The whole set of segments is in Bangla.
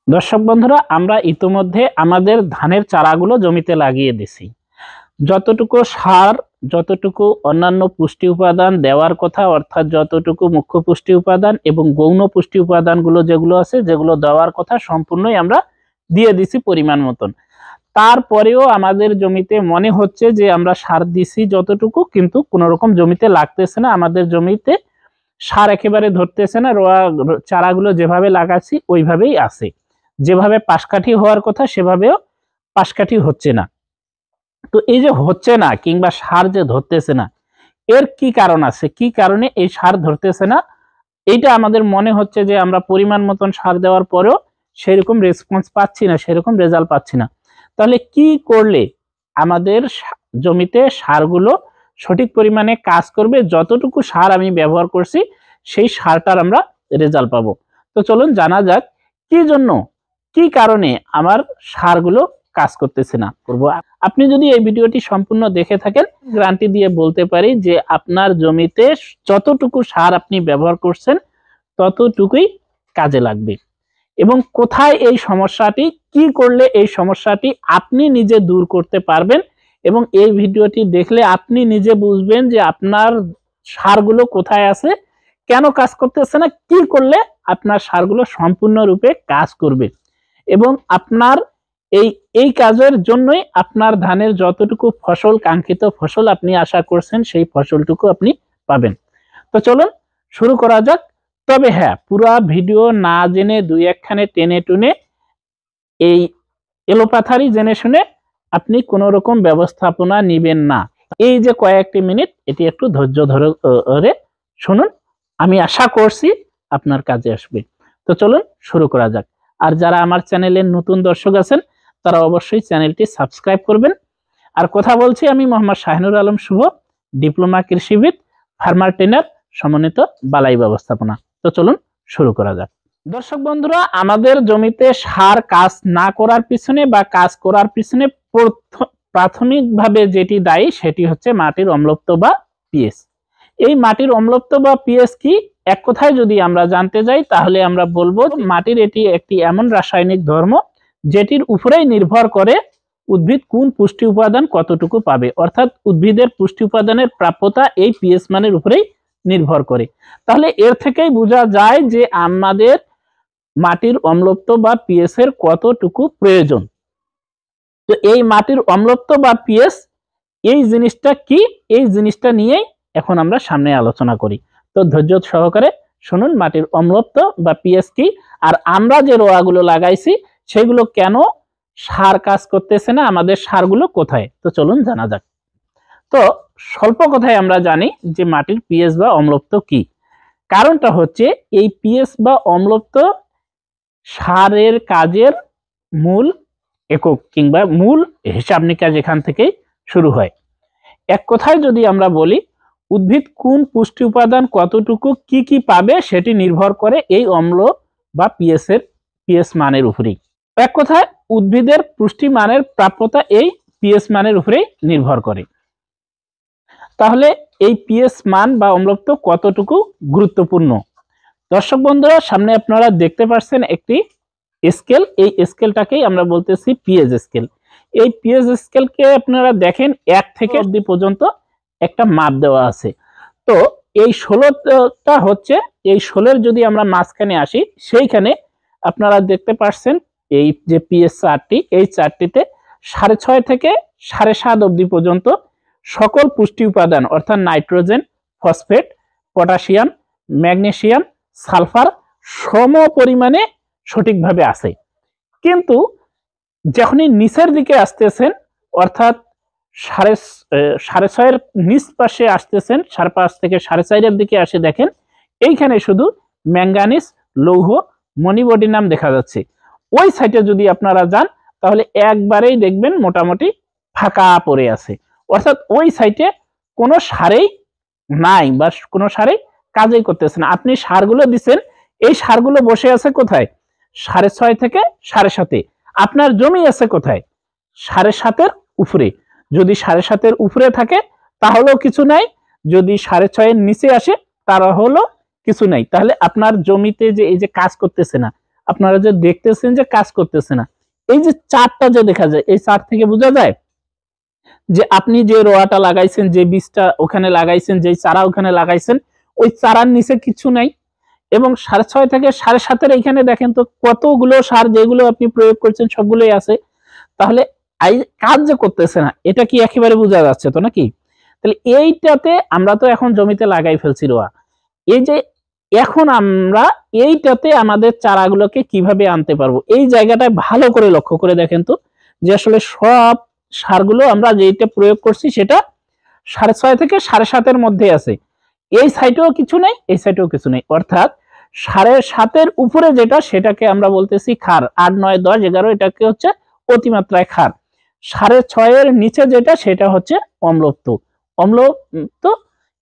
দর্শক বন্ধুরা, আমরা ইতোমধ্যে আমাদের ধানের চারাগুলো জমিতে লাগিয়ে দিছি। যতটুকু সার, যতটুকু অন্যান্য পুষ্টি উপাদান দেওয়ার কথা, অর্থাৎ যতটুকু মুখ্য পুষ্টি উপাদান এবং গৌণ পুষ্টি উপাদানগুলো যেগুলো আছে, যেগুলো দেওয়ার কথা সম্পূর্ণই আমরা দিয়ে দিছি পরিমাণ মতন। তারপরেও আমাদের জমিতে মনে হচ্ছে যে আমরা সার দিছি যতটুকু, কিন্তু কোনো রকম জমিতে লাগতেছে না। আমাদের জমিতে সার একেবারে ধরতেছে না। চারাগুলো যেভাবে লাগাচ্ছি ওইভাবেই আছে। যেভাবে পাশকাঠি হওয়ার কথা সেভাবেও পাশকাঠি হচ্ছে না। তো এই যে হচ্ছে না কিংবা সার যে ধরতেছে না, এর কি কারণ আছে? কি কারণে এই সার ধরতেছে না? এইটা আমাদের মনে হচ্ছে যে আমরা পরিমাণ মতন সার দেওয়ার পরেও সেরকম রেসপন্স পাচ্ছি না, সেরকম রেজাল্ট পাচ্ছি না। তাহলে কি করলে আমাদের জমিতে সারগুলো সঠিক পরিমাণে কাজ করবে? যতটুকু সার আমি ব্যবহার করছি সেই সারটার আমরা রেজাল্ট পাবো। তো চলুন জানা যাক কি জন্য, কি কারণে আমার সারগুলো কাজ করতেছে না। আপনি যদি এই ভিডিওটি সম্পূর্ণ দেখে থাকেন, গ্যারান্টি দিয়ে বলতে পারি যে আপনার জমিতে যতটুকু সার আপনি ব্যবহার করছেন ততটুকুই কাজে লাগবে। এবং কোথায় এই সমস্যাটি, কি করলে এই সমস্যাটি আপনি নিজে দূর করতে পারবেন, এবং এই ভিডিওটি দেখলে আপনি নিজে বুঝবেন যে আপনার সারগুলো কোথায় আছে, কেন কাজ করতেছে না, কি করলে আপনার সারগুলো সম্পূর্ণরূপে কাজ করবে। এবং আপনার এই কাজের জন্যই আপনার ধানের যতটুকু ফসল, কাঙ্ক্ষিত ফসল আপনি আশা করছেন সেই ফসলটুকু আপনি পাবেন। তো চলুন শুরু করা যাক। তবে হ্যাঁ, পুরো ভিডিও না জেনে দুই একখানে টেনে টুনে এই এলোপাথারি জেনে শুনে আপনি কোনো রকম ব্যবস্থাপনা নিবেন না। এই যে কয়েকটি মিনিট, এটি একটু ধৈর্য ধরে শুনুন, আমি আশা করছি আপনার কাজে আসবে। তো চলুন শুরু করা যাক। আর যারা আমার চ্যানেলের নতুন দর্শক আছেন তারা অবশ্যই চ্যানেলটি সাবস্ক্রাইব করবেন। আর কথা বলছি আমি মোহাম্মদ শাহিনুর আলম শুভ, ডিপ্লোমা কৃষিবিদ, ফার্মার ট্রেনার, সমন্বিত বালাই ব্যবস্থাপনা। তো চলুন শুরু করা যাক। দর্শক বন্ধুরা, আমাদের জমিতে সার কাজ না করার পিছনে বা কাজ করার পিছনে প্রাথমিকভাবে যেটি দায়ী সেটি হচ্ছে মাটির অম্লত্ব বা পিএইচ। এই মাটির অম্লত্ব বা পিএইচ কি, এক কথায় যদি আমরা জানতে যাই তাহলে আমরা বলবো মাটির এটি একটি এমন রাসায়নিক ধর্ম যেটির উপরেই নির্ভর করে উদ্ভিদ কোন পুষ্টি উপাদান কতটুকু পাবে, অর্থাৎ উদ্ভিদের পুষ্টি উপাদানের প্রাপ্যতা এই পিএইচ মানের উপরেই নির্ভর করে। তাহলে এর থেকেই বোঝা যায় যে আমাদের মাটির অম্লত্ব বা পিএইচ এর কতটুকু প্রয়োজন। তো এই মাটির অম্লত্ব বা পিএইচ, এই জিনিসটা কি, এই জিনিসটা নিয়েই এখন আমরা সামনে আলোচনা করি। তো ধৈর্য সহকারে শুনুন মাটির অম্লত্ব বা পিএইচ কি, আর আমরা যে রোয়াগুলো লাগাইছি সেগুলো কেন সার কাজ করতেছে না, আমাদের সারগুলো কোথায়। তো চলুন জানা যাক। তো স্বল্প কথায় আমরা জানি যে মাটির পিএইচ বা অম্লত্ব কি। কারণটা হচ্ছে এই পিএইচ বা অম্লত্ব সারের কাজের মূল একক কিংবা মূল হিসাব নিকাশ এখান থেকেই শুরু হয়। এক কথায় যদি আমরা বলি, উদ্ভিদ কোন পুষ্টি উপাদান কতটুকু কি কি পাবে সেটি নির্ভর করে এই অম্ল বা পিএইচ মানের উপরেই। এক কথায় উদ্ভিদের পুষ্টি মানের প্রাপ্যতা এই পিএইচ মানের উপরেই নির্ভর করে। তাহলে এই পিএইচ মান বা অম্লত্ব কতটুকু গুরুত্বপূর্ণ। দর্শক বন্ধুরা, সামনে আপনারা দেখতে পাচ্ছেন একটি স্কেল, এই স্কেলটাকেই আমরা বলতেছি পিএইচ স্কেল। এই পিএইচ স্কেলকে আপনারা দেখেন 1 থেকে 10 পর্যন্ত একটা মাপ দেওয়া আছে। তো এই 16টা হচ্ছে, এই 16 যদি আমরা মাঝখানে আসি সেইখানে আপনারা দেখতে পাচ্ছেন এই যে পিএইচ চার্টটি, এই চার্টটিতে 6.5 থেকে 7.5 অবধি পর্যন্ত সকল পুষ্টি উপাদান অর্থাৎ nitrogen, phosphate, potassium, magnesium, sulphur সম পরিমাণে সঠিকভাবে আছে। কিন্তু যখনই নিচের দিকে আসতেছেন, অর্থাৎ 6.5 নিচ পাশে আসতেছেন, 5.5 থেকে 4.5 দিকে আসে দেখেন এইখানে শুধু ম্যাঙ্গানিজ, লৌহ, মনিবডিনাম দেখা যাচ্ছে। ওই সাইডে যদি আপনারা যান তাহলে একবারেই দেখবেন মোটামুটি ফাঁকা পড়ে আছে, অর্থাৎ ওই সাইডে কোনো সারেই নাই বা কোনো সারেই কাজই করতেছে না। আপনি সারগুলো দিচ্ছেন, এই সারগুলো বসে আছে কোথায়? 6.5 থেকে 7.5। আপনার জমি আছে কোথায়? 7.5 উপরে। যদি 7.5 উপরে থাকে তাহলেও কিছু নাই, যদি 6.5 নিচে আসে তাহলেও কিছু নাই। তাহলে আপনার জমিতে যে এই যে কাজ করতেছে না, আপনারা যে দেখতেছেন যে কাজ করতেছে না, এই যে চারটা যে দেখা যায়, এই চার থেকে বোঝা যায় যে আপনি যে রোয়াটা লাগাইছেন, যে বীজটা ওখানে লাগাইছেন, যে চারা ওখানে লাগাইছেন, ওই চারার নিচে কিছু নাই। এবং 6.5 থেকে 7.5-এর এখানে দেখেন তো কতগুলো সার যেগুলো আপনি প্রয়োগ করছেন সবগুলোই আছে। তাহলে কাজ যে করতেছে না, এটা কি একেবারে বোঝা যাচ্ছে তো নাকি? তাহলে এইটাতে আমরা তো এখন জমিতে লাগাই ফেলছি রোয়া, এই যে এখন আমরা এইটাতে আমাদের চারাগুলোকে কিভাবে আনতে পারবো, এই জায়গাটায় ভালো করে লক্ষ্য করে দেখেন তো যে আসলে সব সারগুলো আমরা যেটা প্রয়োগ করছি সেটা 6.5 থেকে 7.5-এর মধ্যে আছে। এই সাইডেও কিছু নেই, এই সাইডেও কিছু নেই, অর্থাৎ 7.5-এর উপরে যেটা সেটাকে আমরা বলতেছি ক্ষার, 8, 9, 10, 11 এটাকে হচ্ছে অতিমাত্রায় ক্ষার। 6.5-এর নিচে যেটা সেটা হচ্ছে অম্লত্ব। অম্লত্ব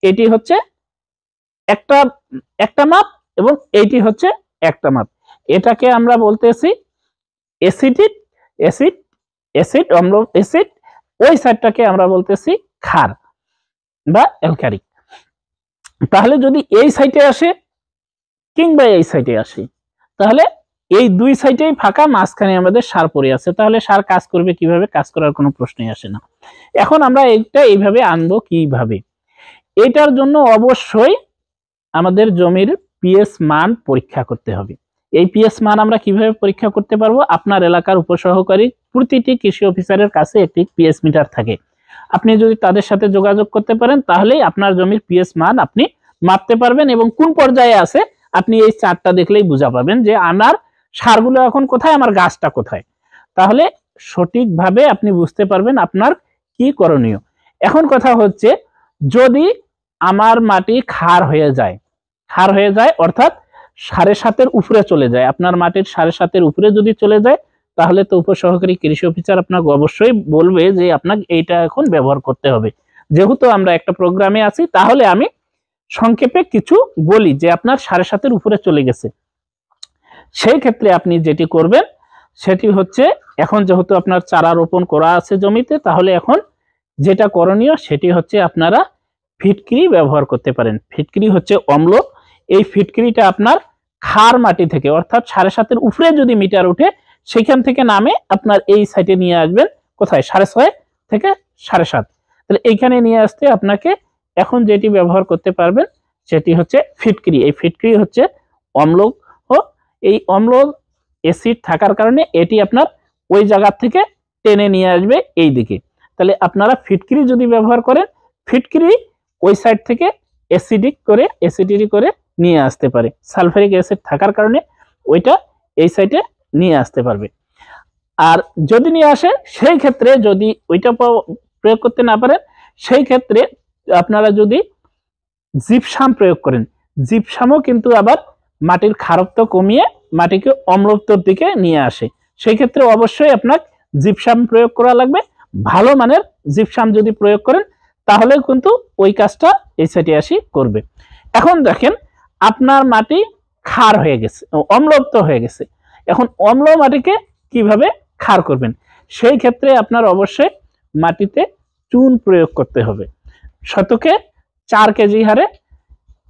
এটি হচ্ছে একটা একটা মাপ এবং এইটি হচ্ছে একটা মাপ। এটাকে আমরা বলতেছি অ্যাসিডিক, অ্যাসিড, অ্যাসিড, অম্ল, অ্যাসিড। ওই সাইডটাকে আমরা বলতেছি ক্ষার বা অ্যালকালিক। তাহলে যদি এই সাইডে আসে কিংবা এই সাইডে আসে, তাহলে এই দুই সাইডেই ফাঁকা, মাঝখানে আমাদের সার পড়ে আছে, তাহলে সার কাজ করবে কিভাবে? কাজ করার কোনো প্রশ্নই আসে না। এখন আমরা এটা এইভাবে আনবো কিভাবে? এটার জন্য অবশ্যই আমাদের জমির পিএস মান পরীক্ষা করতে হবে। এই পিএস মান আমরা কিভাবে পরীক্ষা করতে পারবো? আপনার এলাকার উপসহকারী প্রতিটি কৃষি অফিসারের কাছে একটি পিএস মিটার থাকে। আপনি যদি তাদের সাথে যোগাযোগ করতে পারেন তাহলেই আপনার জমির পিএস মান আপনি মাপতে পারবেন এবং কোন পর্যায়ে আছে আপনি এই চার্টটা দেখলেই বুঝা পাবেন যে আমার সারগুলো এখন কোথায়, আমার গাছটা কোথায়। তাহলে সঠিকভাবে আপনি বুঝতে পারবেন আপনার কি করণীয়। এখন কথা হচ্ছে, যদি আমার মাটি ক্ষার হয়ে যায়, ক্ষার হয়ে যায় অর্থাৎ 7.5-এর উপরে চলে যায়, আপনার মাটির 7.5-এর উপরে যদি চলে যায়, তাহলে তো উপসহকারী কৃষি অফিসার আপনাকে অবশ্যই বলবে যে আপনাকে এইটা এখন ব্যবহার করতে হবে। যেহেতু আমরা একটা প্রোগ্রামে আছি, তাহলে আমি সংক্ষেপে কিছু বলি যে আপনার 7.5-এর উপরে চলে গেছে। সেই ক্ষেত্রে আপনি যেটি করবেন সেটি হচ্ছে, এখন যেহেতু আপনার চারা রোপণ করা আছে জমিতে, তাহলে এখন যেটা করণীয় সেটি হচ্ছে আপনারা ফিটকিরি ব্যবহার করতে পারেন। ফিটকিরি হচ্ছে অম্ল। এই ফিটকিরিটা আপনার ক্ষার মাটি থেকে, অর্থাৎ 7.5-এর উপরে যদি মিটার উঠে সেখান থেকে নামে আপনার এই সাইডে নিয়ে আসবেন, কোথায়? 6.5 থেকে 7.5। তাহলে এইখানে নিয়ে আসতে আপনাকে এখন যেটি ব্যবহার করতে পারবেন সেটি হচ্ছে ফিটকিরি। এই ফিটকিরি হচ্ছে অম্ল, এই অম্ল অ্যাসিড থাকার কারণে এটি আপনার ওই জায়গা থেকে টেনে নিয়ে আসবে এই দিকে। তাহলে আপনারা ফিটকিরি যদি ব্যবহার করেন, ফিটকিরি ওই সাইড থেকে অ্যাসিডিক করে নিয়ে আসতে পারে। সালফারিক অ্যাসিড থাকার কারণে ওইটা এই সাইডে নিয়ে আসতে পারবে। আর যদি নিয়ে আসে, সেই ক্ষেত্রে যদি ওইটা প্রয়োগ করতে না পারেন, সেই ক্ষেত্রে আপনারা যদি জিপসাম প্রয়োগ করেন, জিপসামও কিন্তু আবার মাটির খারত্ব কমিয়ে মাটিকে অম্লত্বর দিকে নিয়ে আসে। সেই ক্ষেত্রে অবশ্যই আপনার জিপসাম প্রয়োগ করা লাগবে। ভালো মানের জিপসাম যদি প্রয়োগ করেন তাহলে কিন্তু ওই কাজটা এই সাইডে আসি করবে। এখন দেখেন আপনার মাটি ক্ষার হয়ে গেছে, অম্লত্ব হয়ে গেছে। এখন অম্ল মাটিকে কিভাবে ক্ষার করবেন? সেই ক্ষেত্রে আপনার অবশ্যই মাটিতে চুন প্রয়োগ করতে হবে। শতকে 4 কেজি হারে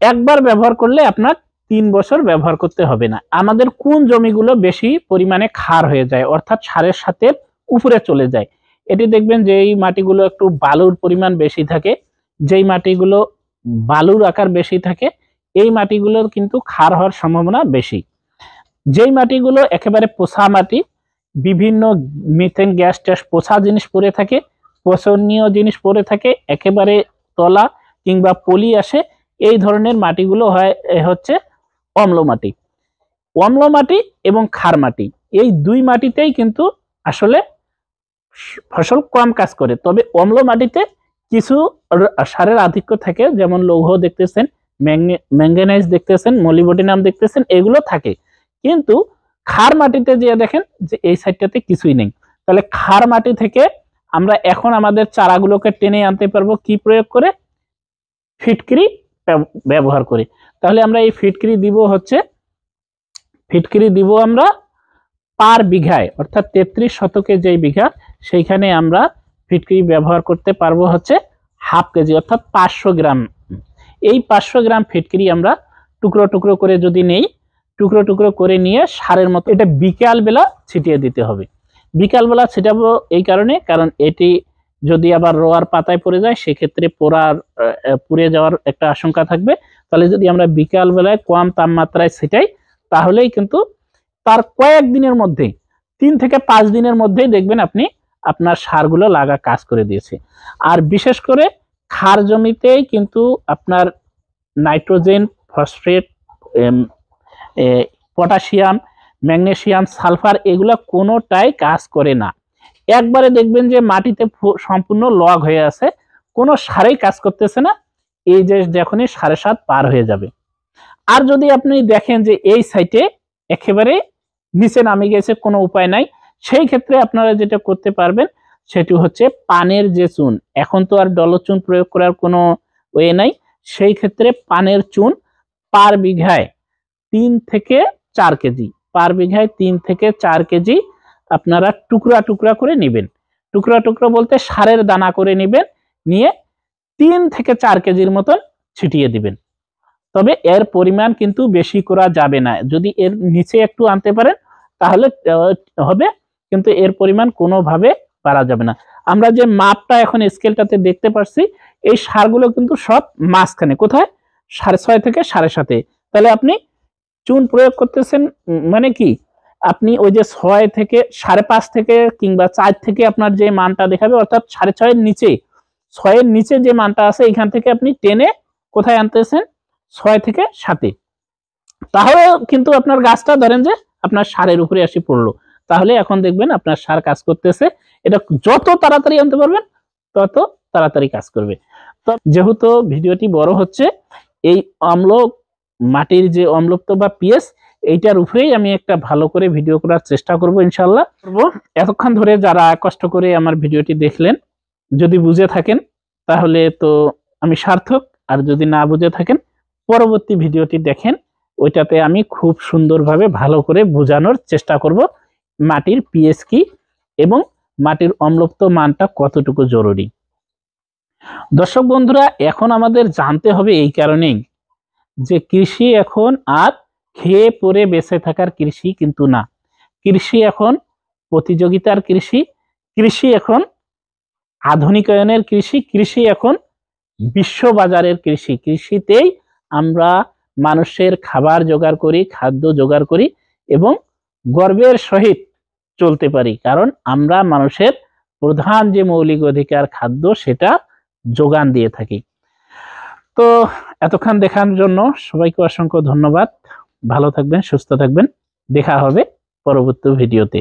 একবার ব্যবহার করলে আপনার 3 বছর ব্যবহার করতে হবে না। আমাদের কোন জমিগুলো বেশি পরিমাণে ক্ষার হয়ে যায়, অর্থাৎ 7.5-এর উপরে চলে যায়, এটি দেখবেন যে এই মাটিগুলো একটু বালুর পরিমাণ বেশি থাকে, যেই মাটিগুলো বালুর আকার বেশি থাকে এই মাটিগুলোর কিন্তু ক্ষার হওয়ার সম্ভাবনা বেশি। যেই মাটিগুলো একেবারে পোষা মাটি, বিভিন্ন মিথেন গ্যাস ট্যাস পোষা জিনিস পড়ে থাকে, পচনীয় জিনিস পড়ে থাকে, একেবারে তলা কিংবা পলি আসে, এই ধরনের মাটিগুলো হচ্ছে অম্ল মাটি। অম্ল মাটি এবং ক্ষার মাটি, এই দুই মাটিতেই কিন্তু আসলে ফসল কম কাজ করে। তবে অম্ল মাটিতে কিছু সারের আধিক্য থাকে, যেমন লৌহ দেখতেছেন, ম্যাঙ্গানিজ দেখতেছেন, মলিবডিনাম দেখতেছেন, এগুলো থাকে। কিন্তু ক্ষার মাটিতে যে দেখেন যে এই সাইডটাতে কিছুই নেই। তাহলে ক্ষার মাটি থেকে আমরা এখন আমাদের চারাগুলোকে টেনে আনতে পারবো কি প্রয়োগ করে? ফিটকিরি ব্যবহার করে। তাহলে আমরা এই ফিটকিরি দিব আমরা পার বিঘায়, অর্থাৎ 33 শতকে যেই বিঘা সেইখানে আমরা ফিটকিরি ব্যবহার করতে পারবো হচ্ছে হাফ কেজি, অর্থাৎ 500 গ্রাম। এই 500 গ্রাম ফিটকিরি আমরা টুকরো টুকরো করে যদি নেই টুকরো টুকরো করে নিয়ে সারের মতো এটা বিকাল বেলা ছিটিয়ে দিতে হবে। বিকাল বেলা ছিটাবো এই কারণে, কারণ এটি যদি আবার রোয়ার পাতায় পড়ে যায় সেক্ষেত্রে পুড়ে যাওয়ার একটা আশঙ্কা থাকবে। তাহলে যদি আমরা বিকাল বেলায় কম তাপমাত্রায় ছিটাই তাহলেই কিন্তু তার কয়েক দিনের মধ্যেই 3 থেকে 5 দিনের মধ্যেই দেখবেন আপনি আপনার সারগুলো লাগা কাজ করে দিয়েছে। আর বিশেষ করে ক্ষার জমিতেই কিন্তু আপনার nitrogen, phosphate, potassium, magnesium, sulphur এগুলা কোনোটাই কাজ করে না। একবারে দেখবেন যে মাটিতে সম্পূর্ণ লগ হয়ে আছে, কোনো সারেই কাজ করতেছে না, এই যে যখনই 7.5 পার হয়ে যাবে। আর যদি আপনি দেখেন যে এই সাইটে একেবারে নিচে নামে গেছে, কোনো উপায় নাই, সেই ক্ষেত্রে আপনারা যেটা করতে পারবেন সেটি হচ্ছে পানের যে চুন, এখন তো আর ডলচুন প্রয়োগ করার কোনো ওয়ে নাই, সেই ক্ষেত্রে পানের চুন পার বিঘায় 3 থেকে 4 কেজি, পার বিঘায় 3 থেকে 4 কেজি আপনারা টুকরা টুকরা করে নেবেন। টুকরা টুকরা বলতে সারের দানা করে নেবেন, নিয়ে 3 থেকে 4 কেজির মতন ছিটিয়ে দিবেন। তবে এর পরিমাণ কিন্তু বেশি করা যাবে না, যদি এর নিচে একটু আনতে পারেন তাহলে হবে, কিন্তু এর পরিমাণ কোনোভাবে বাড়া যাবে না। আমরা যে মাপটা এখন স্কেলটাতে দেখতে পাচ্ছি এই সারগুলো কিন্তু সব মাঝখানে, কোথায় 6.5 থেকে 7.5। তাহলে আপনি চুন প্রয়োগ করতেছেন মানে কি, আপনি ওই যে 6 থেকে 5.5 থেকে কিংবা 4 থেকে আপনার যে মানটা দেখাবে অর্থাৎ 6.5 এর নিচে, 6 এর নিচে যে মানটা আছে এখান থেকে আপনি টেনে কোথায় আনতেছেন 6 থেকে 7-এ, তাহলে কিন্তু আপনার গাছটা ধরেন যে আপনার সারের উপরে এসে পড়লো, তাহলে এখন দেখবেন আপনার সার কাজ করতেছে। এটা যত তাড়াতাড়ি আনতে পারবেন তত তাড়াতাড়ি কাজ করবে। তো যেহেতু ভিডিওটি বড় হচ্ছে, এই অম্ল মাটির যে অম্লত্ব বা পিএস এইটার উপরেই আমি একটা ভালো করে ভিডিও করার চেষ্টা করব ইনশাআল্লাহ। এতক্ষণ ধরে যারা কষ্ট করে আমার ভিডিওটি দেখলেন, যদি বুঝে থাকেন তাহলে তো আমি সার্থক, আর যদি না বুঝে থাকেন পরবর্তী ভিডিওটি দেখেন, ওইটাতে আমি খুব সুন্দরভাবে ভালো করে বোঝানোর চেষ্টা করব মাটির পিএস কি এবং মাটির অম্লত্ব মানটা কতটুকু জরুরি। দর্শক বন্ধুরা, এখন আমাদের জানতে হবে এই কারণেই যে কৃষি এখন আর খেয়ে পরে বেঁচে থাকার কৃষি কিন্তু না, কৃষি এখন প্রতিযোগিতার কৃষি, কৃষি এখন আধুনিকায়নের কৃষি, কৃষি এখন বিশ্ববাজারের কৃষি। কৃষিতেই আমরা মানুষের খাবার জোগাড় করি, খাদ্য জোগাড় করি এবং গর্বের সহিত চলতে পারি, কারণ আমরা মানুষের প্রধান যে মৌলিক অধিকার খাদ্য সেটা যোগান দিয়ে থাকি। তো এতক্ষণ দেখার জন্য সবাইকে অসংখ্য ধন্যবাদ। ভালো থাকবেন, সুস্থ থাকবেন, দেখা হবে পরবর্তী ভিডিওতে।